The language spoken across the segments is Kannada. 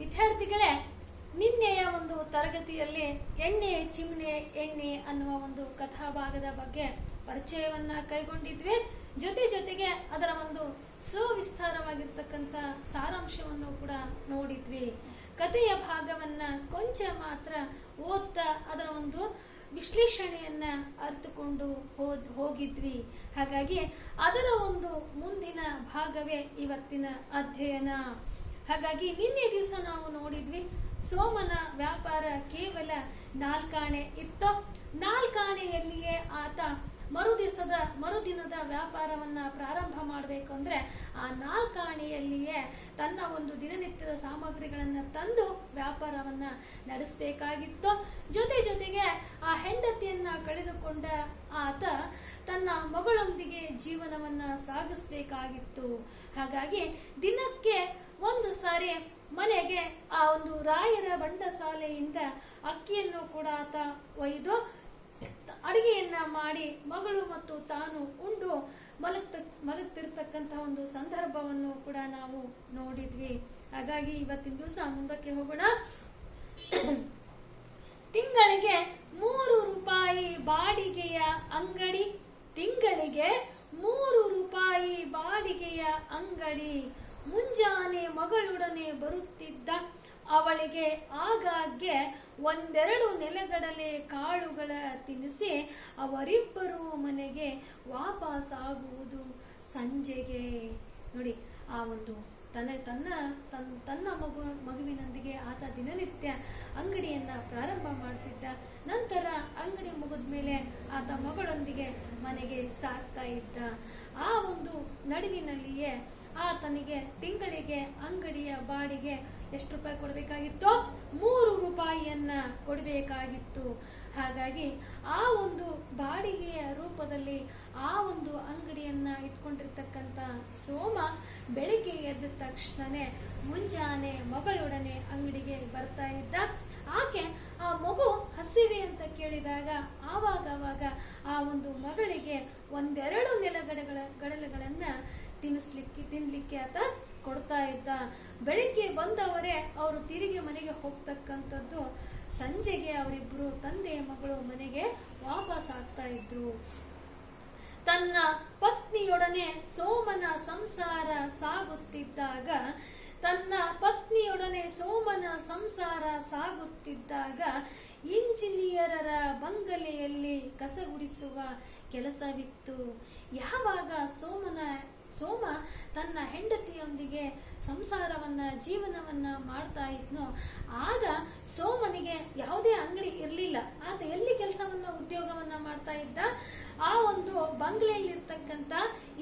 ವಿದ್ಯಾರ್ಥಿಗಳೇ, ನಿನ್ನೆಯ ಒಂದು ತರಗತಿಯಲ್ಲಿ ಎಣ್ಣೆ ಚಿಮ್ನೆ ಎಣ್ಣೆ ಅನ್ನುವ ಒಂದು ಕಥಾಭಾಗದ ಬಗ್ಗೆ ಪರಿಚಯವನ್ನ ಕೈಗೊಂಡಿದ್ವಿ. ಜೊತೆಗೆ ಅದರ ಒಂದು ಸವಿಸ್ತಾರವಾಗಿರ್ತಕ್ಕಂಥ ಸಾರಾಂಶವನ್ನು ಕೂಡ ನೋಡಿದ್ವಿ. ಕಥೆಯ ಭಾಗವನ್ನ ಕೊಂಚ ಮಾತ್ರ ಓದ್ತಾ ಅದರ ಒಂದು ವಿಶ್ಲೇಷಣೆಯನ್ನ ಅರಿತುಕೊಂಡು ಹೋಗಿದ್ವಿ. ಹಾಗಾಗಿ ಅದರ ಒಂದು ಮುಂದಿನ ಭಾಗವೇ ಇವತ್ತಿನ ಅಧ್ಯಯನ. ಹಾಗಾಗಿ ನಿನ್ನೆ ದಿವಸ ನಾವು ನೋಡಿದ್ವಿ, ಸೋಮನ ವ್ಯಾಪಾರ ಕೇವಲ 4 ಆಣೆ ಇತ್ತು. 4 ಆಣೆಯಲ್ಲಿಯೇ ಆತ ಮರುದಿನದ ವ್ಯಾಪಾರವನ್ನ ಪ್ರಾರಂಭ ಮಾಡಬೇಕು ಅಂದ್ರೆ ಆ 4 ಆಣೆಯಲ್ಲಿಯೇ ತನ್ನ ಒಂದು ದಿನನಿತ್ಯದ ಸಾಮಗ್ರಿಗಳನ್ನ ತಂದು ವ್ಯಾಪಾರವನ್ನ ನಡೆಸಬೇಕಾಗಿತ್ತು. ಜೊತೆಗೆ ಆ ಹೆಂಡತಿಯನ್ನ ಕಳೆದುಕೊಂಡ ಆತ ತನ್ನ ಮಗಳೊಂದಿಗೆ ಜೀವನವನ್ನ ಸಾಗಿಸಬೇಕಾಗಿತ್ತು. ಹಾಗಾಗಿ ದಿನಕ್ಕೆ ಒಂದು ಸಾರಿ ಮನೆಗೆ ಆ ಒಂದು ರಾಯರ ಬಂಡಸಾಲೆಯಿಂದ ಅಕ್ಕಿಯನ್ನು ಕೂಡ ಆತ ಒಯ್ದು ಅಡಿಗೆಯನ್ನ ಮಾಡಿ ಮಗಳು ಮತ್ತು ತಾನು ಉಂಡು ಮಲಗ್ತಿರ್ತಕ್ಕಂತಹ ಒಂದು ಸಂದರ್ಭವನ್ನು ಕೂಡ ನಾವು ನೋಡಿದ್ವಿ. ಹಾಗಾಗಿ ಇವತ್ತಿನ ದಿವಸ ಮುಂದಕ್ಕೆ ಹೋಗೋಣ. ತಿಂಗಳಿಗೆ 3 ರೂಪಾಯಿ ಬಾಡಿಗೆಯ ಅಂಗಡಿ, ತಿಂಗಳಿಗೆ 3 ರೂಪಾಯಿ ಬಾಡಿಗೆಯ ಅಂಗಡಿ. ಮುಂಜಾನೆ ಮಗಳೊಡನೆ ಬರುತ್ತಿದ್ದ ಅವಳಿಗೆ ಆಗಾಗ್ಗೆ 1-2 ನೆಲಗಡಲೆ ಕಾಳುಗಳ ತಿನ್ನಿಸಿ ಅವರಿಬ್ಬರು ಮನೆಗೆ ವಾಪಸ್ಸಾಗುವುದು ಸಂಜೆಗೆ. ನೋಡಿ, ಆ ಒಂದು ತನ್ನ ಮಗುವಿನೊಂದಿಗೆ ಆತ ದಿನನಿತ್ಯ ಅಂಗಡಿಯನ್ನ ಪ್ರಾರಂಭ ಮಾಡ್ತಿದ್ದ. ನಂತರ ಅಂಗಡಿ ಮುಗಿದ ಮೇಲೆ ಆತ ಮಗಳೊಂದಿಗೆ ಮನೆಗೆ ಸಾಗ್ತಾ ಇದ್ದ. ಆ ಒಂದು ನಡುವಿನಲ್ಲಿಯೇ ಆತನಿಗೆ ತಿಂಗಳಿಗೆ ಅಂಗಡಿಯ ಬಾಡಿಗೆ ಎಷ್ಟು ರೂಪಾಯಿ ಕೊಡಬೇಕಾಗಿತ್ತು? 3 ರೂಪಾಯಿಯನ್ನ ಕೊಡಬೇಕಾಗಿತ್ತು. ಹಾಗಾಗಿ ಆ ಒಂದು ಬಾಡಿಗೆಯ ರೂಪದಲ್ಲಿ ಆ ಒಂದು ಅಂಗಡಿಯನ್ನ ಇಟ್ಕೊಂಡಿರ್ತಕ್ಕಂಥ ಸೋಮ ಬೆಳಿಗ್ಗೆ ಎದ್ದ ತಕ್ಷಣನೇ ಮುಂಜಾನೆ ಮಗಳೊಡನೆ ಅಂಗಡಿಗೆ ಬರ್ತಾ ಇದ್ದ. ಆಕೆ ಆ ಮಗು ಹಸಿವೆ ಅಂತ ಕೇಳಿದಾಗ ಆವಾಗ ಆ ಒಂದು ಮಗಳಿಗೆ 1-2 ನೆಲಗಡಲೆಗಳನ್ನ ತಿನ್ಲಿಕ್ಕೆ ಆತ ಕೊಡ್ತಾ ಇದ್ದ. ಬೆಳಿಗ್ಗೆ ಬಂದವರೇ ಅವರು ತಿರುಗಿ ಮನೆಗೆ ಹೋಗ್ತಕ್ಕಂಥದ್ದು. ಸಂಜೆಗೆ ಅವರಿಬ್ರು ತಂದೆ ಮಗಳು ಮನೆಗೆ ವಾಪಸ್ ಆಗ್ತಾ ಇದ್ರು. ತನ್ನ ಪತ್ನಿಯೊಡನೆ ಸೋಮನ ಸಂಸಾರ ಸಾಗುತ್ತಿದ್ದಾಗ ಇಂಜಿನಿಯರರ ಬಂಗಲೆಯಲ್ಲಿ ಕಸಗುಡಿಸುವ ಕೆಲಸವಿತ್ತು. ಯಾವಾಗ ಸೋಮ ತನ್ನ ಹೆಂಡತಿಯೊಂದಿಗೆ ಜೀವನವನ್ನ ಮಾಡ್ತಾ ಇದ್ನೋ ಆಗ ಸೋಮನಿಗೆ ಯಾವುದೇ ಅಂಗಡಿ ಇರಲಿಲ್ಲ. ಆತ ಎಲ್ಲಿ ಉದ್ಯೋಗವನ್ನ ಮಾಡ್ತಾ ಇದ್ದ? ಆ ಒಂದು ಬಂಗಲೆಯಲ್ಲಿರ್ತಕ್ಕಂಥ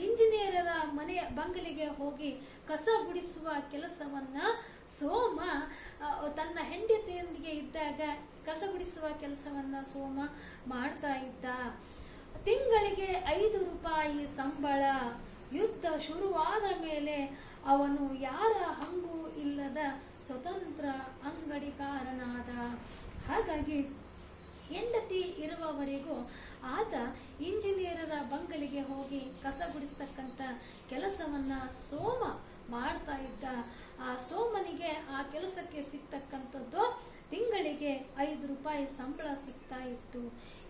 ಇಂಜಿನಿಯರರ ಮನೆಯ ಬಂಗಲೆಗೆ ಹೋಗಿ ಕಸ ಗುಡಿಸುವ ಕೆಲಸವನ್ನ ಸೋಮ ತನ್ನ ಹೆಂಡತಿಯೊಂದಿಗೆ ಇದ್ದಾಗ ಕಸ ಗುಡಿಸುವ ಕೆಲಸವನ್ನ ಸೋಮ ಮಾಡ್ತಾ ಇದ್ದ. ತಿಂಗಳಿಗೆ 5 ರೂಪಾಯಿ ಸಂಬಳ. ಯುದ್ಧ ಶುರುವಾದ ಮೇಲೆ ಅವನು ಯಾರ ಹಂಗೂ ಇಲ್ಲದ ಸ್ವತಂತ್ರ ಅಂಗಡಿಕಾರನಾದ. ಹಾಗಾಗಿ ಹೆಂಡತಿ ಇರುವವರೆಗೂ ಆತ ಇಂಜಿನಿಯರರ ಬಂಗಲೆಗೆ ಹೋಗಿ ಕಸ ಗುಡಿಸ್ತಕ್ಕಂಥ ಕೆಲಸವನ್ನ ಸೋಮ ಮಾಡ್ತಾ ಇದ್ದ. ಆ ಸೋಮನಿಗೆ ಆ ಕೆಲಸಕ್ಕೆ ಸಿಗ್ತಕ್ಕಂಥದ್ದು ತಿಂಗಳಿಗೆ 5 ರೂಪಾಯಿ ಸಂಬಳ ಸಿಗ್ತಾ ಇತ್ತು.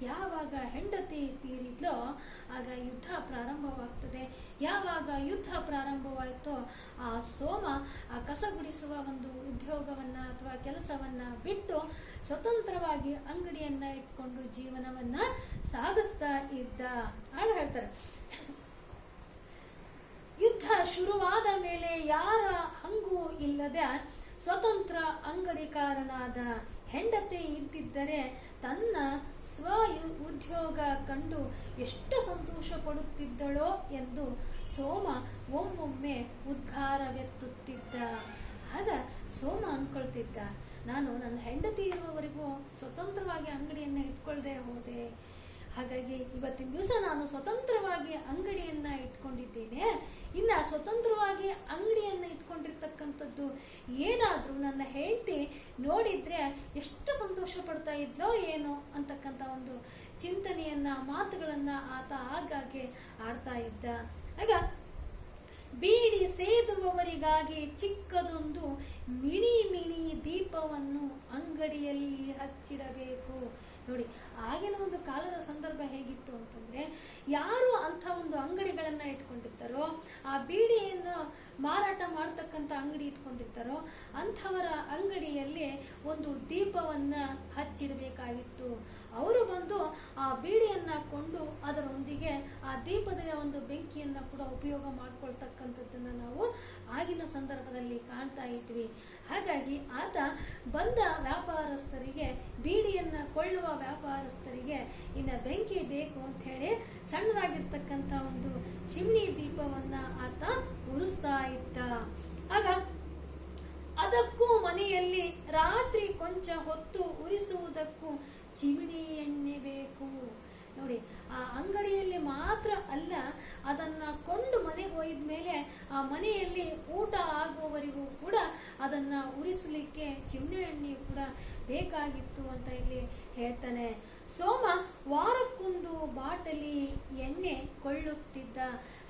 ಯಾವಾಗ ಹೆಂಡತಿ ತೀರಿದ್ಲೋ ಆಗ ಯುದ್ಧ ಪ್ರಾರಂಭವಾಗ್ತದೆ. ಯಾವಾಗ ಯುದ್ಧ ಪ್ರಾರಂಭವಾಯಿತೋ ಆ ಸೋಮ ಆ ಕಸ ಗುಡಿಸುವ ಒಂದು ಉದ್ಯೋಗವನ್ನ ಅಥವಾ ಕೆಲಸವನ್ನ ಬಿಟ್ಟು ಸ್ವತಂತ್ರವಾಗಿ ಅಂಗಡಿಯನ್ನ ಇಟ್ಕೊಂಡು ಜೀವನವನ್ನ ಸಾಗಿಸ್ತಾ ಇದ್ದ. ಆಗ ಹೇಳ್ತಾರೆ, ಯುದ್ಧ ಶುರುವಾದ ಮೇಲೆ ಯಾರ ಹಂಗೂ ಇಲ್ಲದ ಸ್ವತಂತ್ರ ಅಂಗಡಿಕಾರನಾದ. ಹೆಂಡತಿ ಇದ್ದಿದ್ದರೆ ತನ್ನ ಸ್ವ ಉದ್ಯೋಗ ಕಂಡು ಎಷ್ಟು ಸಂತೋಷ ಪಡುತ್ತಿದ್ದಳೋ ಎಂದು ಸೋಮ ಒಮ್ಮೊಮ್ಮೆ ಉದ್ಗಾರವೆತ್ತುತ್ತಿದ್ದ. ಆಗ ಸೋಮ ಅನ್ಕೊಳ್ತಿದ್ದ, ನಾನು ನನ್ನ ಹೆಂಡತಿ ಇರುವವರೆಗೂ ಸ್ವತಂತ್ರವಾಗಿ ಅಂಗಡಿಯನ್ನ ಇಟ್ಕೊಳ್ದೆ ಹೋದೆ. ಹಾಗಾಗಿ ಇವತ್ತಿನ ದಿವಸ ನಾನು ಸ್ವತಂತ್ರವಾಗಿ ಅಂಗಡಿಯನ್ನ ಇಟ್ಕೊಂಡಿದ್ದೇನೆ. ಇನ್ನ ಸ್ವತಂತ್ರವಾಗಿ ಅಂಗಡಿಯನ್ನ ಇಟ್ಕೊಂಡಿರ್ತಕ್ಕಂಥದ್ದು ಏನಾದ್ರೂ ನನ್ನ ಹೆಂಡತಿ ನೋಡಿದ್ರೆ ಎಷ್ಟು ಸಂತೋಷ ಪಡ್ತಾ ಇದ್ಲೋ ಏನೋ ಅಂತಕ್ಕಂಥ ಒಂದು ಚಿಂತನೆಯನ್ನ ಮಾತುಗಳನ್ನ ಆತ ಆಗಾಗ್ಗೆ ಆಡ್ತಾ ಇದ್ದ. ಆಗ ಬೀಡಿ ಸೇದುವ ಕೊಳ್ಳುವವರಿಗಾಗಿ ಚಿಕ್ಕದೊಂದು ಮಿಣಿ ಮಿಣಿ ದೀಪವನ್ನು ಅಂಗಡಿಯಲ್ಲಿ ಹಚ್ಚಿರಬೇಕು. ನೋಡಿ, ಆಗಿನ ಒಂದು ಕಾಲದ ಸಂದರ್ಭ ಹೇಗಿತ್ತು ಅಂತಂದ್ರೆ, ಯಾರು ಅಂಥ ಒಂದು ಅಂಗಡಿಗಳನ್ನ ಇಟ್ಕೊಂಡಿರ್ತಾರೋ, ಆ ಬೀಡಿಯನ್ನು ಮಾರಾಟ ಮಾಡ್ತಕ್ಕಂಥ ಅಂಗಡಿ ಇಟ್ಕೊಂಡಿರ್ತಾರೋ ಅಂಥವರ ಅಂಗಡಿಯಲ್ಲಿ ಒಂದು ದೀಪವನ್ನ ಹಚ್ಚಿರಬೇಕಾಗಿತ್ತು. ಅವರು ಬಂದು ಆ ಬೀಡಿಯನ್ನ ಕೊಂಡು ಅದರೊಂದಿಗೆ ಆ ದೀಪದ ಒಂದು ಬೆಂಕಿಯನ್ನ ಕೂಡ ಉಪಯೋಗ ಮಾಡ್ಕೊಳ್ತಕ್ಕಂಥದ್ದನ್ನ ನಾವು ಆಗಿನ ಸಂದರ್ಭದಲ್ಲಿ ಕಾಣ್ತಾ ಇದ್ವಿ. ಹಾಗಾಗಿ ಆತ ಬಂದ ವ್ಯಾಪಾರಸ್ಥರಿಗೆ, ಬೀಡಿಯನ್ನ ಕೊಳ್ಳುವ ವ್ಯಾಪಾರಸ್ಥರಿಗೆ ಇನ್ನ ಬೆಂಕಿ ಬೇಕು ಅಂತ ಹೇಳಿ ಸಣ್ಣದಾಗಿರ್ತಕ್ಕಂಥ ಒಂದು ಚಿಮ್ನಿ ದೀಪವನ್ನ ಆತ ಉರಿಸ್ತಾ ಇದ್ದ. ಆಗ ಅದಕ್ಕೂ ಮನೆಯಲ್ಲಿ ರಾತ್ರಿ ಕೊಂಚ ಹೊತ್ತು ಉರಿಸುವುದಕ್ಕೂ ಚಿಮಿಣಿ ಎಣ್ಣೆ ಬೇಕು. ನೋಡಿ, ಆ ಅಂಗಡಿಯಲ್ಲಿ ಮಾತ್ರ ಅಲ್ಲ, ಅದನ್ನ ಕೊಂಡು ಮನೆಗೆ ಒಯ್ದ ಮೇಲೆ ಆ ಮನೆಯಲ್ಲಿ ಊಟ ಆಗುವವರೆಗೂ ಕೂಡ ಅದನ್ನ ಉರಿಸಲಿಕ್ಕೆ ಚಿಮಿಣಿ ಎಣ್ಣೆ ಕೂಡ ಬೇಕಾಗಿತ್ತು ಅಂತ ಇಲ್ಲಿ ಹೇಳ್ತಾನೆ. ಸೋಮ ವಾರಕ್ಕೊಂದು ಬಾಟಲಿ ಎಣ್ಣೆ ಕೊಳ್ಳುತ್ತಿದ್ದ.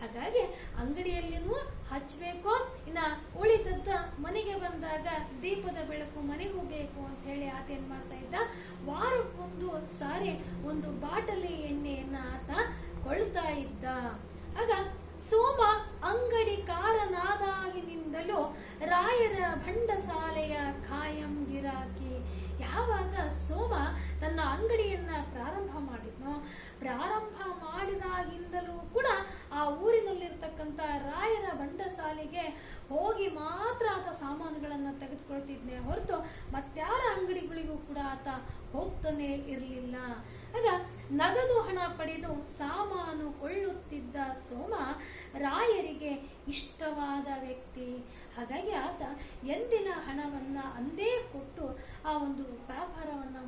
ಹಾಗಾಗಿ ಅಂಗಡಿಯಲ್ಲಿನೂ ಹಚ್ಚಬೇಕು, ಇನ್ನ ಉಳಿದದ್ದ ಮನೆಗೆ ಬಂದಾಗ ದೀಪದ ಬೆಳಕು ಮನೆಗೂ ಬೇಕು ಅಂತ ಹೇಳಿ ಆತ ಏನ್ ಮಾಡ್ತಾ ಇದ್ದ, ವಾರಕ್ಕೊಂದು ಸಾರಿ ಒಂದು ಬಾಟಲಿ ಎಣ್ಣೆಯನ್ನ ಆತ ಕೊಳ್ಳುತ್ತಾ ಇದ್ದ. ಆಗ ಸೋಮ ಅಂಗಡಿಕಾರನಾದಾಗಿನಿಂದಲೂ ರಾಯರ ಭಂಡಸಾಲೆಯ ಖಾಯಂ ಗಿರಾಕಿ. ಯಾವಾಗ ಸೋಮ ತನ್ನ ಅಂಗಡಿಯನ್ನ ಪ್ರಾರಂಭ ಮಾಡಿದ್ನೋ, ಪ್ರಾರಂಭ ಮಾಡಿದಾಗಿಂದಲೂ ಕೂಡ ಆ ಊರಿನಲ್ಲಿರ್ತಕ್ಕಂಥ ರಾಯರ ಭಂಡಸಾಲೆಗೆ ಹೋಗಿ ಮಾತ್ರ ಆತ ಸಾಮಾನುಗಳನ್ನ ತೆಗೆದುಕೊಳ್ತಿದ್ನೆ ಹೊರತು ಮತ್ಯಾರ ಅಂಗಡಿಗಳಿಗೂ ಕೂಡ ಆತ ಹೋಗ್ತಾನೆ ಇರಲಿಲ್ಲ. ಆಗ ನಗದು ಹಣ ಪಡೆದು ಸಾಮಾನು ಕೊಳ್ಳುತ್ತಿದ್ದ ಸೋಮ ರಾಯರಿಗೆ ಇಷ್ಟವಾದ ವ್ಯಕ್ತಿ. ಹಾಗಾಗಿ ಆತ ಎಂದಿನ ಹಣವನ್ನ ಅಂದೇ ಕೊಟ್ಟು ಆ ಒಂದು ವ್ಯಾಪಾರವನ್ನ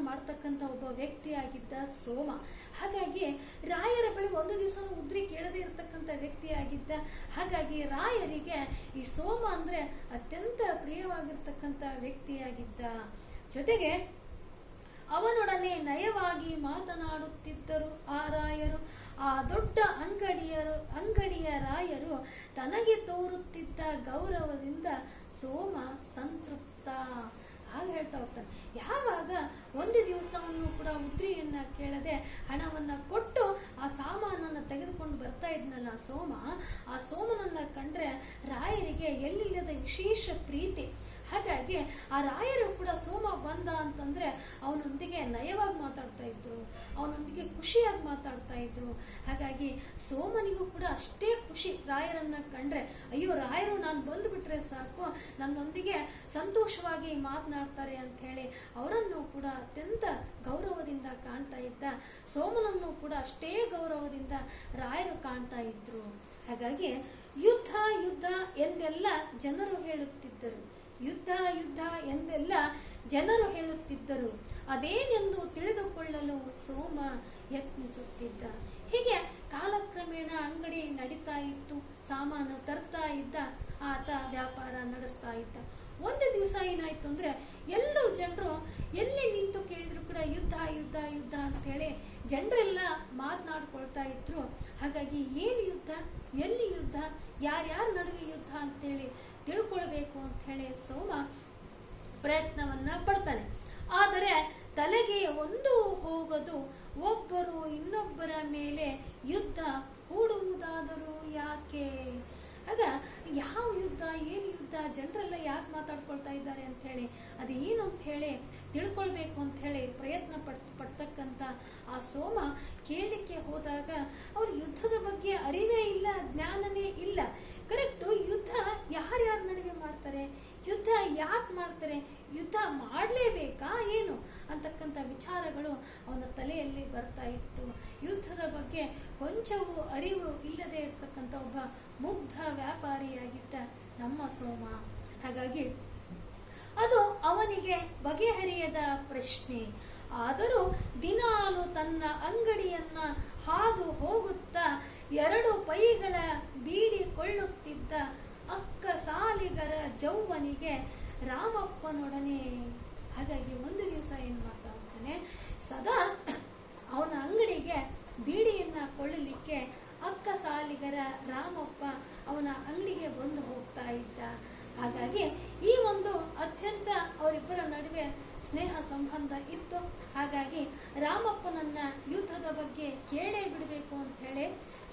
ಮಾಡ್ತಕ್ಕಂಥ ಒಬ್ಬ ವ್ಯಕ್ತಿಯಾಗಿದ್ದ ಸೋಮ. ಹಾಗಾಗಿ ರಾಯರ ಬಳಿ ಒಂದು ದಿವಸ ಉದ್ರಿ ಕೇಳದೇ ಇರತಕ್ಕಂಥ ವ್ಯಕ್ತಿಯಾಗಿದ್ದ. ಹಾಗಾಗಿ ರಾಯರಿಗೆ ಈ ಸೋಮ ಅಂದ್ರೆ ಅತ್ಯಂತ ಪ್ರಿಯವಾಗಿರ್ತಕ್ಕಂಥ ವ್ಯಕ್ತಿಯಾಗಿದ್ದ. ಜೊತೆಗೆ ಅವನೊಡನೆ ನಯವಾಗಿ ಮಾತನಾಡುತ್ತಿದ್ದರು ಆ ರಾಯರು. ಆ ದೊಡ್ಡ ಅಂಗಡಿಯ ರಾಯರು ತನಗೆ ತೋರುತ್ತಿದ್ದ ಗೌರವದಿಂದ ಸೋಮ ಸಂತೃಪ್ತ. ಹಾಗೆ ಹೇಳ್ತಾ ಹೋಗ್ತಾನೆ. ಯಾವಾಗ ಒಂದು ದಿವಸವನ್ನು ಕೂಡ ಉದ್ರಿಯನ್ನ ಕೇಳದೆ ಹಣವನ್ನ ಕೊಟ್ಟು ಆ ಸಾಮಾನನ್ನ ತೆಗೆದುಕೊಂಡು ಬರ್ತಾ ಇದ್ನಲ್ಲ ಸೋಮ, ಆ ಸೋಮನನ್ನ ಕಂಡ್ರೆ ರಾಯರಿಗೆ ಎಲ್ಲಿಲ್ಲದ ವಿಶೇಷ ಪ್ರೀತಿ. ಹಾಗಾಗಿ ಆ ರಾಯರು ಕೂಡ ಸೋಮ ಬಂದ ಅಂತಂದ್ರೆ ಅವನೊಂದಿಗೆ ನಯವಾಗಿ ಮಾತಾಡ್ತಾ ಇದ್ರು, ಅವನೊಂದಿಗೆ ಖುಷಿಯಾಗಿ ಮಾತಾಡ್ತಾ ಇದ್ರು. ಹಾಗಾಗಿ ಸೋಮನಿಗೂ ಕೂಡ ಅಷ್ಟೇ ಖುಷಿ ರಾಯರನ್ನ ಕಂಡ್ರೆ. ಅಯ್ಯೋ, ರಾಯರು ನಾನು ಬಂದುಬಿಟ್ರೆ ಸಾಕು, ನನ್ನೊಂದಿಗೆ ಸಂತೋಷವಾಗಿ ಮಾತನಾಡ್ತಾರೆ ಅಂತ ಹೇಳಿ ಅವರನ್ನು ಕೂಡ ಅತ್ಯಂತ ಗೌರವದಿಂದ ಕಾಣ್ತಾ ಇದ್ದ. ಸೋಮನನ್ನು ಕೂಡ ಅಷ್ಟೇ ಗೌರವದಿಂದ ರಾಯರು ಕಾಣ್ತಾ ಇದ್ರು. ಹಾಗಾಗಿ ಯುದ್ಧ ಯುದ್ಧ ಎಂದೆಲ್ಲ ಜನರು ಹೇಳುತ್ತಿದ್ದರು, ಯುದ್ಧ ಯುದ್ಧ ಎಂದೆಲ್ಲ ಜನರು ಹೇಳುತ್ತಿದ್ದರು. ಅದೇನೆಂದು ತಿಳಿದುಕೊಳ್ಳಲು ಸೋಮ ಯತ್ನಿಸುತ್ತಿದ್ದ. ಹೀಗೆ ಕಾಲಕ್ರಮೇಣ ಅಂಗಡಿ ನಡೀತಾ ಇತ್ತು, ಸಾಮಾನು ತರ್ತಾ ಇದ್ದ, ಆತ ವ್ಯಾಪಾರ ನಡೆಸ್ತಾ ಇದ್ದ. ಒಂದು ದಿವಸ ಏನಾಯ್ತು ಅಂದ್ರೆ, ಎಲ್ಲರೂ ಜನರು ಎಲ್ಲಿ ನಿಂತು ಕೇಳಿದ್ರು ಕೂಡ ಯುದ್ಧ ಯುದ್ಧ ಯುದ್ಧ ಅಂತ ಹೇಳಿ ಜನರೆಲ್ಲ ಮಾತನಾಡ್ಕೊಳ್ತಾ ಇದ್ರು. ಹಾಗಾಗಿ ಏನು ಯುದ್ಧ, ಎಲ್ಲಿ ಯುದ್ಧ, ಯಾರ್ಯಾರ ನಡುವೆ ಯುದ್ಧ ಅಂತೇಳಿ ತಿಳ್ಕೊಳ್ಬೇಕು ಅಂತ ಹೇಳಿ ಸೋಮ ಪ್ರಯತ್ನವನ್ನ ಪಡ್ತಾನೆ. ಆದರೆ ತಲೆಗೆ ಒಂದು ಹೋಗದು, ಒಬ್ಬರು ಇನ್ನೊಬ್ಬರ ಮೇಲೆ ಯುದ್ಧ ಹೂಡುವುದಾದರೂ ಯಾಕೆ? ಆಗ ಯಾವ ಯುದ್ಧ, ಏನು ಯುದ್ಧ, ಜನರೆಲ್ಲ ಯಾಕೆ ಮಾತಾಡ್ಕೊಳ್ತಾ ಇದ್ದಾರೆ ಅಂತ ಹೇಳಿ, ಅದೇನು ಅಂತ ಹೇಳಿ ತಿಳ್ಕೊಳ್ಬೇಕು ಅಂತ ಹೇಳಿ ಪ್ರಯತ್ನ ಪಡ್ತಕ್ಕಂಥ ಆ ಸೋಮ ಕೇಳಲಿಕ್ಕೆ ಹೋದಾಗ ಅವ್ರ ಯುದ್ಧದ ಬಗ್ಗೆ ಅರಿವೇ ಇಲ್ಲ, ಜ್ಞಾನನೇ ಇಲ್ಲ. ಕರೆಕ್ಟು, ಯುದ್ಧ ಯಾರ್ಯಾರ ನಡುವೆ ಮಾಡ್ತಾರೆ, ಯುದ್ಧ ಯಾಕೆ ಮಾಡ್ತಾರೆ, ಯುದ್ಧ ಮಾಡಲೇಬೇಕಾ ಏನು ಅಂತಕ್ಕಂಥ ವಿಚಾರಗಳು ಅವನ ತಲೆಯಲ್ಲಿ ಬರ್ತಾ ಇತ್ತು. ಯುದ್ಧದ ಬಗ್ಗೆ ಕೊಂಚವೂ ಅರಿವು ಇಲ್ಲದೆ ಇರ್ತಕ್ಕಂಥ ಒಬ್ಬ ಮುಗ್ಧ ವ್ಯಾಪಾರಿಯಾಗಿದ್ದ ನಮ್ಮ ಸೋಮ. ಹಾಗಾಗಿ ಅದು ಅವನಿಗೆ ಬಗೆಹರಿಯದ ಪ್ರಶ್ನೆ. ಆದರೂ ದಿನಾಲು ತನ್ನ ಅಂಗಡಿಯನ್ನ ಹಾದು ಹೋಗುತ್ತಾ 2 ಪೈಗಳ ಬೀಡಿ ಕೊಳ್ಳುತ್ತಿದ್ದ ಅಕ್ಕ ಸಾಲಿಗರ ಜೌವನಿಗೆ ರಾಮಪ್ಪನೊಡನೆ. ಹಾಗಾಗಿ ಒಂದು ದಿವಸ ಏನು ಮಾಡ್ತಾ ಹೋಗ್ತಾನೆ, ಸದಾ ಅವನ ಅಂಗಡಿಗೆ ಬೀಡಿಯನ್ನ ಕೊಳ್ಳಲಿಕ್ಕೆ ಅಕ್ಕ ಸಾಲಿಗರ ರಾಮಪ್ಪ ಅವನ ಅಂಗಡಿಗೆ ಬಂದು ಹೋಗ್ತಾ ಇದ್ದ. ಹಾಗಾಗಿ ಈ ಒಂದು ಅತ್ಯಂತ ಅವರಿಬ್ಬರ ನಡುವೆ ಸ್ನೇಹ ಸಂಬಂಧ ಇತ್ತು. ಹಾಗಾಗಿ ರಾಮಪ್ಪನನ್ನ ಯುದ್ಧದ ಬಗ್ಗೆ ಕೇಳೇ ಬಿಡಬೇಕು ಅಂತ ಹೇಳಿ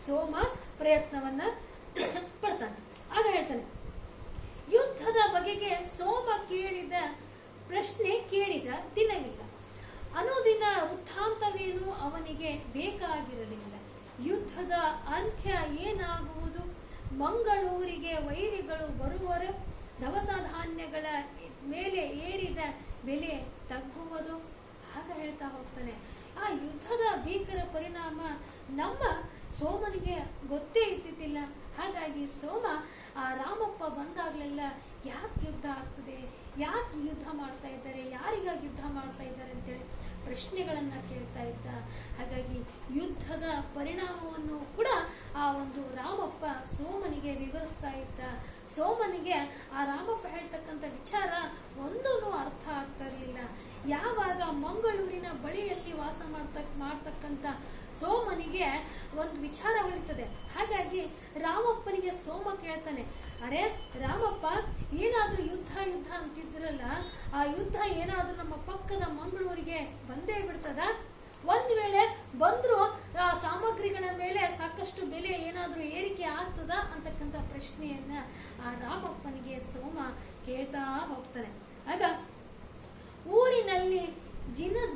ಸೋಮ ಪ್ರಯತ್ನವನ್ನ ಪಡ್ತಾನೆ. ಆಗ ಹೇಳ್ತಾನೆ, ಯುದ್ಧದ ಬಗೆಗೆ ಸೋಮ ಕೇಳಿದ ಪ್ರಶ್ನೆ ಕೇಳಿದ ದಿನವಿಲ್ಲ, ಅನುದಿನ ವೃತ್ತಾಂತವೇನು ಅವನಿಗೆ ಬೇಕಾಗಿರಲಿಲ್ಲ. ಯುದ್ಧದ ಅಂತ್ಯ ಏನಾಗುವುದು, ಮಂಗಳೂರಿಗೆ ವೈರಿಗಳು ಬರುವರು, ದವಸ ಧಾನ್ಯಗಳ ಮೇಲೆ ಏರಿದ ಬೆಲೆ ತಗ್ಗುವುದು. ಆಗ ಹೇಳ್ತಾ ಹೋಗ್ತಾನೆ, ಆ ಯುದ್ಧದ ಭೀಕರ ಪರಿಣಾಮ ನಮ್ಮ ಸೋಮನಿಗೆ ಗೊತ್ತೇ ಇದ್ದಿದ್ದಿಲ್ಲ. ಹಾಗಾಗಿ ಸೋಮ ಆ ರಾಮಪ್ಪ ಬಂದಾಗಲೆಲ್ಲ ಯಾಕೆ ಯುದ್ಧ ಆಗ್ತದೆ, ಯಾಕೆ ಯುದ್ಧ ಮಾಡ್ತಾ ಇದ್ದಾರೆ, ಯಾರಿಗಾಗಿ ಯುದ್ಧ ಮಾಡ್ತಾ ಇದ್ದಾರೆ ಅಂತೇಳಿ ಪ್ರಶ್ನೆಗಳನ್ನು ಕೇಳ್ತಾ ಇದ್ದ. ಹಾಗಾಗಿ ಯುದ್ಧದ ಪರಿಣಾಮವನ್ನು ಕೂಡ ಆ ಒಂದು ರಾಮಪ್ಪ ಸೋಮನಿಗೆ ವಿವರಿಸ್ತಾ ಇದ್ದ. ಸೋಮನಿಗೆ ಆ ರಾಮಪ್ಪ ಹೇಳ್ತಕ್ಕಂಥ ವಿಚಾರ ಒಂದೂ ಅರ್ಥ ಆಗ್ತಾ ಇರಲಿಲ್ಲ. ಯಾವಾಗ ಮಂಗಳೂರಿನ ಬಳಿಯಲ್ಲಿ ವಾಸ ಮಾಡ್ತಕ್ಕಂಥ ಸೋಮನಿಗೆ ಒಂದು ವಿಚಾರ ಉಳಿತದೆ. ಹಾಗಾಗಿ ರಾಮಪ್ಪನಿಗೆ ಸೋಮ ಕೇಳ್ತಾನೆ, ಅರೆ ರಾಮಪ್ಪ, ಏನಾದ್ರೂ ಯುದ್ಧ ಯುದ್ಧ ಅಂತಿದ್ರಲ್ಲ, ಆ ಯುದ್ಧ ಏನಾದ್ರೂ ನಮ್ಮ ಪಕ್ಕದ ಮಂಗಳೂರಿಗೆ ಬಂದೇ ಬಿಡ್ತದ? ಒಂದ್ ವೇಳೆ ಬಂದ್ರು ಆ ಸಾಮಗ್ರಿಗಳ ಮೇಲೆ ಸಾಕಷ್ಟು ಬೆಲೆ ಏನಾದ್ರೂ ಏರಿಕೆ ಆಗ್ತದ ಅಂತಕ್ಕಂಥ ಪ್ರಶ್ನೆಯನ್ನ ಆ ರಾಮಪ್ಪನಿಗೆ ಸೋಮ ಕೇಳ್ತಾ ಹೋಗ್ತಾನೆ. ಆಗ ಊರಿನಲ್ಲಿ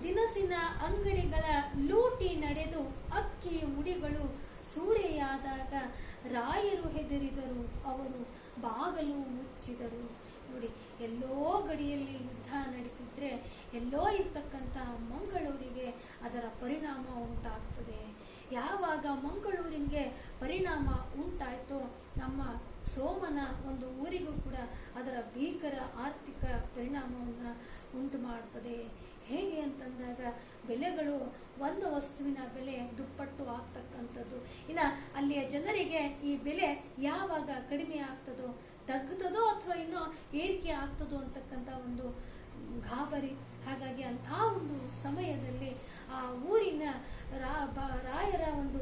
ದಿನಸಿನ ಅಂಗಡಿಗಳ ಲೂಟಿ ನಡೆದು ಅಕ್ಕಿ ಮುಡಿಗಳು ಸೂರೆಯಾದಾಗ ರಾಯರು ಹೆದರಿದರು, ಅವರು ಬಾಗಲು ಮುಚ್ಚಿದರು. ನೋಡಿ, ಎಲ್ಲೋ ಗಡಿಯಲ್ಲಿ ಯುದ್ಧ ನಡೀತಿದ್ರೆ ಎಲ್ಲೋ ಇರ್ತಕ್ಕಂಥ ಮಂಗಳೂರಿಗೆ ಅದರ ಪರಿಣಾಮ ಉಂಟಾಗ್ತದೆ. ಯಾವಾಗ ಮಂಗಳೂರಿಗೆ ಪರಿಣಾಮ ಉಂಟಾಯ್ತೋ ನಮ್ಮ ಸೋಮನ ಒಂದು ಊರಿಗೂ ಕೂಡ ಅದರ ಭೀಕರ ಆರ್ಥಿಕ ಪರಿಣಾಮವನ್ನು ಉಂಟು ಮಾಡ್ತದೆ. ಹೇಗೆ ಅಂತಂದಾಗ ಬೆಲೆಗಳು, ಒಂದು ವಸ್ತುವಿನ ಬೆಲೆ ದುಪ್ಪಟ್ಟು ಆಗ್ತಕ್ಕಂಥದ್ದು. ಇನ್ನು ಅಲ್ಲಿಯ ಜನರಿಗೆ ಈ ಬೆಲೆ ಯಾವಾಗ ಕಡಿಮೆ ಆಗ್ತದೋ, ತಗ್ಗುತ್ತದೋ ಅಥವಾ ಇನ್ನೂ ಏರಿಕೆ ಆಗ್ತದೋ ಅಂತಕ್ಕಂಥ ಒಂದು ಗಾಬರಿ. ಹಾಗಾಗಿ ಅಂಥ ಒಂದು ಸಮಯದಲ್ಲಿ ಆ ಊರಿನ ರಾಯರ ಒಂದು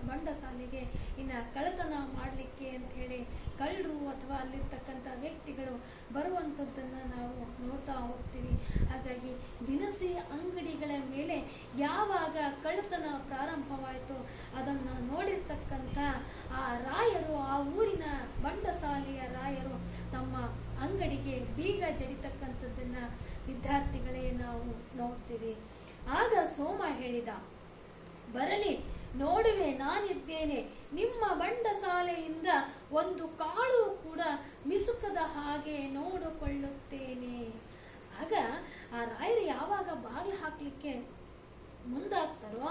ಬಂಡಸಾಲೆಗೆ ಇನ್ನು ಕಳ್ಳತನ ಮಾಡಲಿಕ್ಕೆ ಅಂತ ಹೇಳಿ ಕಳ್ಳರು ಅಥವಾ ಅಲ್ಲಿರ್ತಕ್ಕಂಥ ವ್ಯಕ್ತಿಗಳು ಬರುವಂಥದ್ದನ್ನು ನಾವು ನೋಡ್ತಾ ಹೋಗ್ತೀವಿ. ಹಾಗಾಗಿ ದಿನಸಿ ಅಂಗಡಿಗಳ ಮೇಲೆ ಯಾವಾಗ ಕಳ್ಳತನ ಪ್ರಾರಂಭವಾಯಿತು ಅದನ್ನು ನೋಡಿರ್ತಕ್ಕಂಥ ಆ ರಾಯರು, ಆ ಊರಿನ ಬಂಡಸಾಲೆಯ ರಾಯರು ತಮ್ಮ ಅಂಗಡಿಗೆ ಬೀಗ ಜಡಿತಕ್ಕಂಥದ್ದನ್ನು ವಿದ್ಯಾರ್ಥಿಗಳೇ ನಾವು ನೋಡ್ತೀವಿ. ಆಗ ಸೋಮ ಹೇಳಿದ, ಬರಲಿ ನೋಡುವೆ, ನಾನಿದ್ದೇನೆ, ನಿಮ್ಮ ಬಂಡಸಾಲೆಯಿಂದ ಒಂದು ಕಾಳು ಕೂಡ ಮಿಸುಕದ ಹಾಗೆ ನೋಡಿಕೊಳ್ಳುತ್ತೇನೆ. ಆಗ ಆ ರಾಯರು ಯಾವಾಗ ಬಾಗಿಲು ಹಾಕ್ಲಿಕ್ಕೆ ಮುಂದಾಗ್ತಾರೋ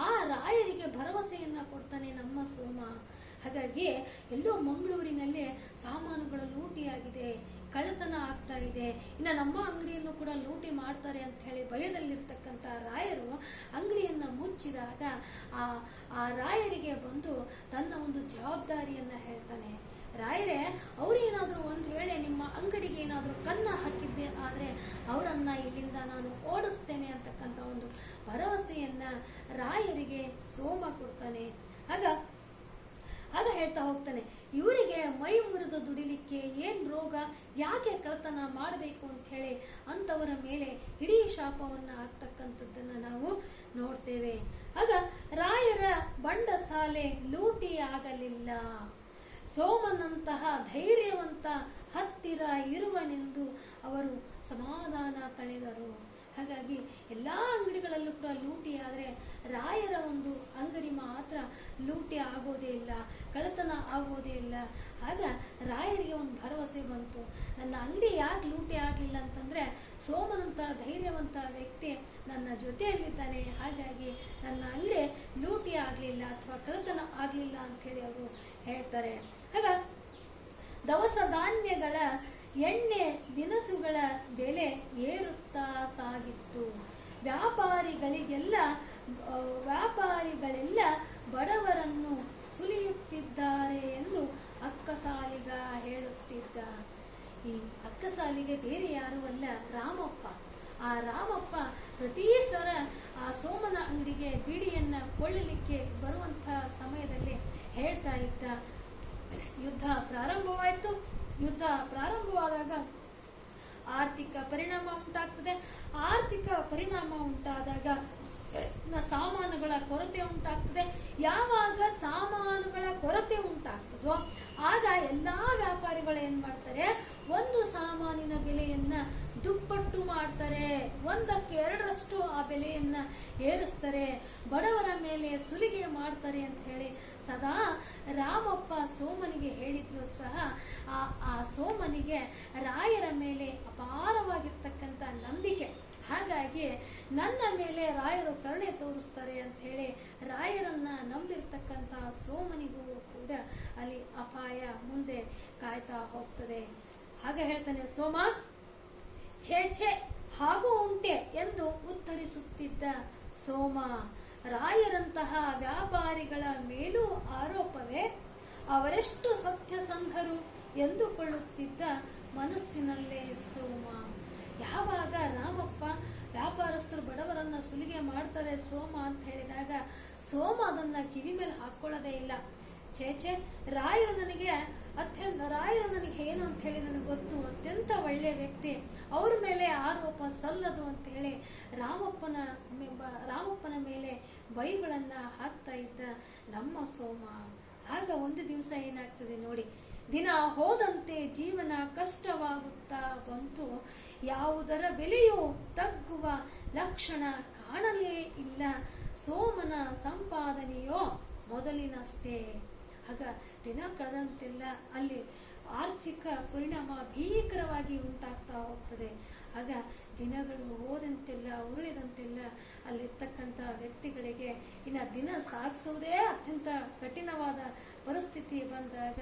ಆ ರಾಯರಿಗೆ ಭರವಸೆಯನ್ನ ಕೊಡ್ತಾನೆ ನಮ್ಮ ಸೋಮ. ಹಾಗಾಗಿ ಎಲ್ಲೋ ಮಂಗಳೂರಿನಲ್ಲಿ ಸಾಮಾನುಗಳು ಲೂಟಿಯಾಗಿದೆ, ಕಳ್ಳತನ ಆಗ್ತಾ ಇದೆ, ಇನ್ನು ನಮ್ಮ ಅಂಗಡಿಯನ್ನು ಕೂಡ ಲೂಟಿ ಮಾಡ್ತಾರೆ ಅಂತ ಹೇಳಿ ಭಯದಲ್ಲಿರ್ತಕ್ಕಂಥ ರಾಯರು ಅಂಗಡಿಯನ್ನು ಮುಚ್ಚಿದಾಗ ಆ ರಾಯರಿಗೆ ಬಂದು ತನ್ನ ಒಂದು ಜವಾಬ್ದಾರಿಯನ್ನ ಹೇಳ್ತಾನೆ. ರಾಯರೇ, ಅವರೇನಾದರೂ ಒಂದು ವೇಳೆ ನಿಮ್ಮ ಅಂಗಡಿಗೆ ಏನಾದರೂ ಕನ್ನ ಹಾಕಿದ್ದೆ ಆದರೆ ಅವರನ್ನ ಇಲ್ಲಿಂದ ನಾನು ಓಡಿಸ್ತೇನೆ ಅಂತಕ್ಕಂಥ ಒಂದು ಭರವಸೆಯನ್ನ ರಾಯರಿಗೆ ಸೋಮ ಕೊಡ್ತಾನೆ. ಆಗ ಹೇಳ್ತಾ ಹೋಗ್ತಾನೆ, ಇವರಿಗೆ ಮೈ ಮುರಿದು ದುಡಿಲಿಕ್ಕೆ ಏನ್ ರೋಗ, ಯಾಕೆ ಕಳ್ಳತನ ಮಾಡಬೇಕು ಅಂತ ಹೇಳಿ ಅಂತವರ ಮೇಲೆ ಇಡೀ ಶಾಪವನ್ನು ಆಗ್ತಕ್ಕಂಥದ್ದನ್ನು ನಾವು ನೋಡ್ತೇವೆ. ಆಗ ರಾಯರ ಬಂಡಸಾಲೆ ಲೂಟಿ ಆಗಲಿಲ್ಲ. ಸೋಮನಂತಹ ಧೈರ್ಯವಂತ ಹತ್ತಿರ ಇರುವನೆಂದು ಅವರು ಸಮಾಧಾನ ತಳೆದರು. ಹಾಗಾಗಿ ಎಲ್ಲ ಅಂಗಡಿಗಳಲ್ಲೂ ಕೂಡ ಲೂಟಿ ಆದರೆ ರಾಯರ ಒಂದು ಅಂಗಡಿ ಮಾತ್ರ ಲೂಟಿ ಆಗೋದೇ ಇಲ್ಲ, ಕಳ್ಳತನ ಆಗೋದೇ ಇಲ್ಲ. ಆಗ ರಾಯರಿಗೆ ಒಂದು ಭರವಸೆ ಬಂತು, ನನ್ನ ಅಂಗಡಿ ಯಾಕೆ ಲೂಟಿ ಆಗಲಿಲ್ಲ ಅಂತಂದರೆ ಸೋಮನಂತ ಧೈರ್ಯವಂತ ವ್ಯಕ್ತಿ ನನ್ನ ಜೊತೆಯಲ್ಲಿದ್ದಾನೆ, ಹಾಗಾಗಿ ನನ್ನ ಅಂಗಡಿ ಲೂಟಿ ಆಗಲಿಲ್ಲ ಅಥವಾ ಕಳ್ಳತನ ಆಗಲಿಲ್ಲ ಅಂಥೇಳಿ ಅವರು ಹೇಳ್ತಾರೆ. ಆಗ ದವಸ ಧಾನ್ಯಗಳ ಎಣ್ಣೆ ದಿನಸುಗಳ ಬೆಲೆ ಏರುತ್ತಾ ಸಾಗಿತ್ತು. ವ್ಯಾಪಾರಿಗಳೆಲ್ಲ ಬಡವರನ್ನು ಸುಲಿಯುತ್ತಿದ್ದಾರೆ ಎಂದು ಅಕ್ಕಸಾಲಿಗ ಹೇಳುತ್ತಿದ್ದ. ಈ ಅಕ್ಕಸಾಲಿಗೆ ಬೇರೆ ಯಾರೂ ಅಲ್ಲ, ರಾಮಪ್ಪ. ಆ ರಾಮಪ್ಪ ಪ್ರತಿ ಸಲ ಆ ಸೋಮನ ಅಂಗಡಿಗೆ ಬೀಡಿಯನ್ನು ಕೊಳ್ಳಲಿಕ್ಕೆ ಬರುವಂಥ ಸಮಯದಲ್ಲಿ ಹೇಳ್ತಾ ಇದ್ದ. ಯುದ್ಧ ಪ್ರಾರಂಭವಾಯಿತು. ಯುದ್ಧ ಪ್ರಾರಂಭವಾದಾಗ ಆರ್ಥಿಕ ಪರಿಣಾಮ ಉಂಟಾಗ್ತದೆ. ಆರ್ಥಿಕ ಪರಿಣಾಮ ಉಂಟಾದಾಗ ಸಾಮಾನುಗಳ ಕೊರತೆ ಉಂಟಾಗ್ತದೆ. ಯಾವಾಗ ಸಾಮಾನುಗಳ ಕೊರತೆ ಉಂಟಾಗ್ತದೋ ಆಗ ಎಲ್ಲಾ ವ್ಯಾಪಾರಿಗಳು ಏನ್ ಮಾಡ್ತಾರೆ, ಒಂದು ಸಾಮಾನಿನ ಬೆಲೆಯನ್ನ ದುಪ್ಪಟ್ಟು ಮಾಡ್ತಾರೆ, 1/2 ಆ ಬೆಲೆಯನ್ನ ಏರಿಸ್ತಾರೆ, ಬಡವರ ಮೇಲೆ ಸುಲಿಗೆ ಮಾಡ್ತಾರೆ ಅಂತ ಹೇಳಿ ಸದಾ ರಾಮಪ್ಪ ಸೋಮನಿಗೆ ಹೇಳಿದ್ರು ಸಹ ಆ ಸೋಮನಿಗೆ ರಾಯರ ಮೇಲೆ ಅಪಾರವಾಗಿರ್ತಕ್ಕಂಥ ನಂಬಿಕೆ. ಹಾಗಾಗಿ ನನ್ನ ಮೇಲೆ ರಾಯರು ಕರುಣೆ ತೋರಿಸ್ತಾರೆ ಅಂತ ಹೇಳಿ ರಾಯರನ್ನ ನಂಬಿರ್ತಕ್ಕಂಥ ಸೋಮನಿಗೂ ಕೂಡ ಅಲ್ಲಿ ಅಪಾಯ ಮುಂದೆ ಕಾಯ್ತಾ ಹೋಗ್ತದೆ. ಹಾಗೆ ಹೇಳ್ತಾನೆ ಸೋಮ, ಛೇ ಛೇ ಹಾಗೂ ಉಂಟೆ ಎಂದು ಉತ್ತರಿಸುತ್ತಿದ್ದ ಸೋಮ. ರಾಯರಂತಹ ವ್ಯಾಪಾರಿಗಳ ಮೇಲೂ ಆರೋಪವೇ, ಅವರೆಷ್ಟು ಸತ್ಯಸಂಧರು ಎಂದುಕೊಳ್ಳುತ್ತಿದ್ದ ಮನಸ್ಸಿನಲ್ಲೇ ಸೋಮ. ಯಾವಾಗ ರಾಮಪ್ಪ ವ್ಯಾಪಾರಸ್ಥರು ಬಡವರನ್ನ ಸುಲಿಗೆ ಮಾಡ್ತಾರೆ ಸೋಮ ಅಂತ ಹೇಳಿದಾಗ ಸೋಮ ಅದನ್ನ ಕಿವಿ ಮೇಲೆ ಹಾಕೊಳ್ಳೋದೇ ಇಲ್ಲ. ಛೇಚೆ, ರಾಯರು ನನಗೆ ಏನು ಅಂತ ಹೇಳಿ ನನಗೆ ಗೊತ್ತು, ಅತ್ಯಂತ ಒಳ್ಳೆಯ ವ್ಯಕ್ತಿ, ಅವ್ರ ಮೇಲೆ ಆರೋಪ ಸಲ್ಲದು ಅಂತ ಹೇಳಿ ರಾಮಪ್ಪನ ಮೇಲೆ ಬೈಗಳನ್ನ ಹಾಕ್ತಾ ಇದ್ದ ನಮ್ಮ ಸೋಮ. ಆಗ ಒಂದು ದಿವಸ ಏನಾಗ್ತದೆ ನೋಡಿ, ದಿನ ಹೋದಂತೆ ಜೀವನ ಕಷ್ಟವಾಗುತ್ತಾ ಬಂತು. ಯಾವುದರ ಬೆಲೆಯೂ ತಗ್ಗುವ ಲಕ್ಷಣ ಕಾಣಲೇ ಇಲ್ಲ. ಸೋಮನ ಸಂಪಾದನೆಯೋ ಮೊದಲಿನಷ್ಟೇ. ಆಗ ದಿನ ಕಳೆದಂತೆಲ್ಲ ಅಲ್ಲಿ ಆರ್ಥಿಕ ಪರಿಣಾಮ ಭೀಕರವಾಗಿ ಉಂಟಾಗ್ತಾ ಹೋಗ್ತದೆ. ಆಗ ದಿನಗಳು ಹೋದಂತೆಲ್ಲ ಉರುಳಿದಂತೆಲ್ಲ ಅಲ್ಲಿರ್ತಕ್ಕಂಥ ವ್ಯಕ್ತಿಗಳಿಗೆ ದಿನ ಸಾಗಿಸುವುದೇ ಅತ್ಯಂತ ಕಠಿಣವಾದ ಪರಿಸ್ಥಿತಿ ಬಂದಾಗ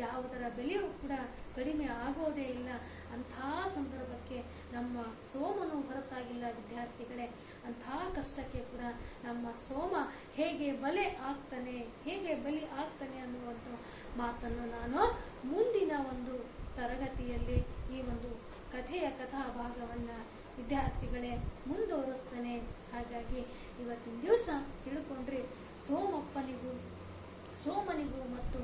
ಯಾವುದರ ಬೆಲೆಯೂ ಕೂಡ ಕಡಿಮೆ ಆಗೋದೇ ಇಲ್ಲ. ಅಂಥ ಸಂದರ್ಭಕ್ಕೆ ನಮ್ಮ ಸೋಮನು ಹೊರತಾಗಿಲ್ಲ ವಿದ್ಯಾರ್ಥಿಗಳೇ. ಅಂಥ ಕಷ್ಟಕ್ಕೆ ಕೂಡ ನಮ್ಮ ಸೋಮ ಹೇಗೆ ಬಲಿ ಆಗ್ತಾನೆ ಅನ್ನುವಂಥ ಮಾತನ್ನು ನಾನು ಮುಂದಿನ ಒಂದು ತರಗತಿಯಲ್ಲಿ ಈ ಒಂದು ಕಥೆಯ ಕಥಾ ಭಾಗವನ್ನ ವಿದ್ಯಾರ್ಥಿಗಳೇ ಮುಂದುವರಿಸ್ತಾನೆ. ಹಾಗಾಗಿ ಇವತ್ತಿನ ದಿವಸ ತಿಳ್ಕೊಂಡ್ರೆ ಸೋಮನಿಗೂ ಮತ್ತು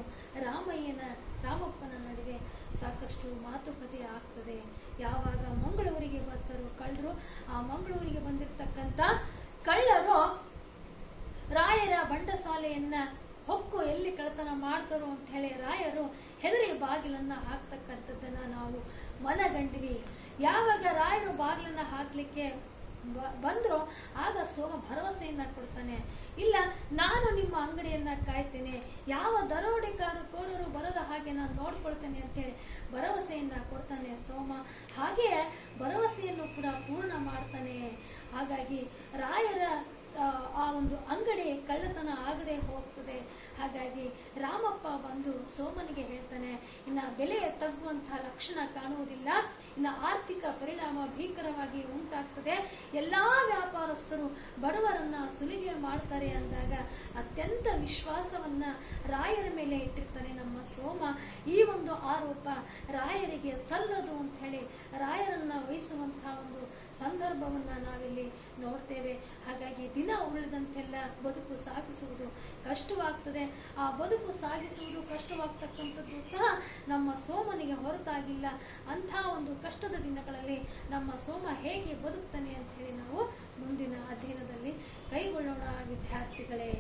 ರಾಮಪ್ಪನ ನಡುವೆ ಸಾಕಷ್ಟು ಮಾತುಕತೆ ಆಗ್ತದೆ. ಯಾವಾಗ ಮಂಗಳೂರಿಗೆ ಬರ್ತಾರೋ ಕಳ್ಳರು, ಆ ಮಂಗಳೂರಿಗೆ ಬಂದಿರತಕ್ಕಂಥ ಕಳ್ಳರು ರಾಯರ ಬಂಡಸಾಲೆಯನ್ನ ಹೊಕ್ಕು ಎಲ್ಲಿ ಕಳ್ಳತನ ಮಾಡ್ತಾರೋ ಅಂತ ಹೇಳಿ ರಾಯರು ಹೆದರಿ ಬಾಗಿಲನ್ನ ಹಾಕ್ತಕ್ಕಂಥದ್ದನ್ನ ನಾವು ಮನಗಂಡ್ವಿ. ಯಾವಾಗ ರಾಯರು ಬಾಗಿಲನ್ನ ಹಾಕ್ಲಿಕ್ಕೆ ಬಂದ್ರು ಆಗ ಸೋಮ ಭರವಸೆಯನ್ನ ಕೊಡ್ತಾನೆ, ಇಲ್ಲ ನಾನು ನಿಮ್ಮ ಅಂಗಡಿಯನ್ನ ಕಾಯ್ತೇನೆ, ಯಾವ ದರೋಡೆಕೋರರು ಬರದ ಹಾಗೆ ನಾನು ನೋಡ್ಕೊಳ್ತೇನೆ ಅಂತೇಳಿ ಭರವಸೆಯನ್ನ ಕೊಡ್ತಾನೆ ಸೋಮ. ಹಾಗೆ ಭರವಸೆಯನ್ನು ಕೂಡ ಪೂರ್ಣ ಮಾಡ್ತಾನೆ. ಹಾಗಾಗಿ ರಾಯರ ಆ ಒಂದು ಅಂಗಡಿ ಕಳ್ಳತನ ಆಗದೆ ಹೋಗ್ತದೆ. ಹಾಗಾಗಿ ರಾಮಪ್ಪ ಬಂದು ಸೋಮನಿಗೆ ಹೇಳ್ತಾನೆ, ಇನ್ನ ಬೆಲೆ ತಗ್ಗುವಂತಹ ಲಕ್ಷಣ ಕಾಣುವುದಿಲ್ಲ, ಇನ್ನು ಆರ್ಥಿಕ ಪರಿಣಾಮ ಭೀಕರವಾಗಿ ಉಂಟಾಗ್ತದೆ, ಎಲ್ಲಾ ವ್ಯಾಪಾರಸ್ಥರು ಬಡವರನ್ನ ಸುಲಿಗೆ ಮಾಡ್ತಾರೆ ಅಂದಾಗ ಅತ್ಯಂತ ವಿಶ್ವಾಸವನ್ನ ರಾಯರ ಮೇಲೆ ಇಟ್ಟಿರ್ತಾನೆ ನಮ್ಮ ಸೋಮ. ಈ ಒಂದು ಆರೋಪ ರಾಯರಿಗೆ ಸಲ್ಲದು ಅಂತ ಹೇಳಿ ರಾಯರನ್ನ ವಹಿಸುವಂತಹ ಒಂದು ಸಂದರ್ಭವನ್ನ ನಾವಿಲ್ಲಿ ನೋಡ್ತೇವೆ. ಹಾಗಾಗಿ ದಿನ ಉಳಿದಂತೆಲ್ಲ ಬದುಕು ಸಾಗಿಸುವುದು ಕಷ್ಟವಾಗ್ತದೆ. ಆ ಬದುಕು ಸಾಗಿಸುವುದು ಕಷ್ಟವಾಗ್ತಕ್ಕಂಥದ್ದು ಸಹ ನಮ್ಮ ಸೋಮನಿಗೆ ಹೊರತಾಗಿಲ್ಲ. ಅಂಥ ಒಂದು ಕಷ್ಟದ ದಿನಗಳಲ್ಲಿ ನಮ್ಮ ಸೋಮ ಹೇಗೆ ಬದುಕ್ತಾನೆ ಅಂತ ಹೇಳಿ ನಾವು ಮುಂದಿನ ಅಧ್ಯಯನದಲ್ಲಿ ಕೈಗೊಳ್ಳೋಣ ವಿದ್ಯಾರ್ಥಿಗಳೇ.